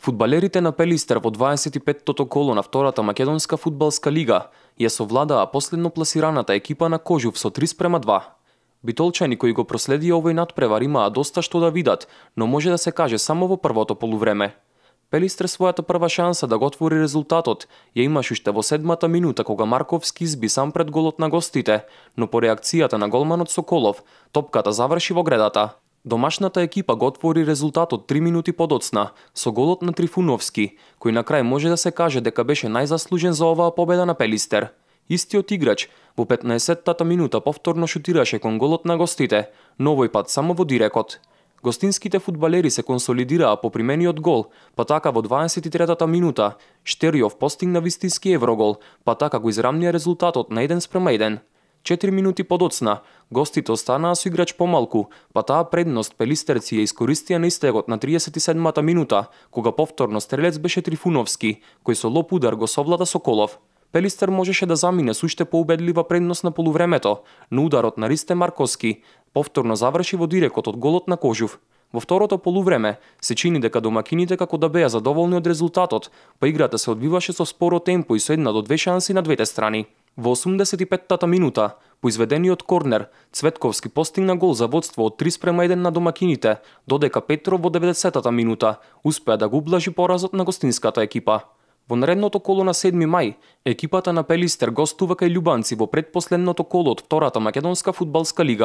Фудбалерите на Пелистер во 25-тото коло на втората македонска фудбалска лига ја совладаа последно пласираната екипа на Кожув со 3:2. Битолчани кои го проследија овој надпревар имаа доста што да видат, но може да се каже само во првото полувреме. Пелистер својата прва шанса да го отвори резултатот ја имаше уште во 7-та минута кога Марковски изби сам пред голот на гостите, но по реакцијата на голманот Соколов, топката заврши во гредата. Домашната екипа го отвори резултатот 3 минути подоцна со голот на Трифуновски, кој на крај може да се каже дека беше најзаслужен за оваа победа на Пелистер. Истиот играч во 15-тата минута повторно шутираше кон голот на гостите, но овој пат само во дирекот. Гостинските фудбалери се консолидираа по примениот гол, па така во 23-тата минута Штериов постигна вистински еврогол, па така го израмнија резултатот на 1:1. 4 минути подоцна, гостите останаа со играч помалку, па таа предност пелистерци ја искористија на истегот на 37-та минута, кога повторно стрелец беше Трифуновски, кој со лоп удар го совлада Соколов. Пелистер можеше да замине со уште поубедлива предност на полувремето, но ударот на Ристе Марковски повторно заврши во дирекот од голот на Кожув. Во второто полувреме се чини дека домакините како да беа задоволни од резултатот, па играта се одвиваше со споро темпо и со 1 до 2 шанси на двете страни. Во 85-тата минута, по изведениот корнер, Цветковски постигна гол за водство од 3:1 на домакините, додека Петров во 90-тата минута успеа да го ублажи поразот на гостинската екипа. Во наредното коло на 7 мај, екипата на Пелистер гостува кај љубанци во предпоследното коло од втората македонска фудбалска лига.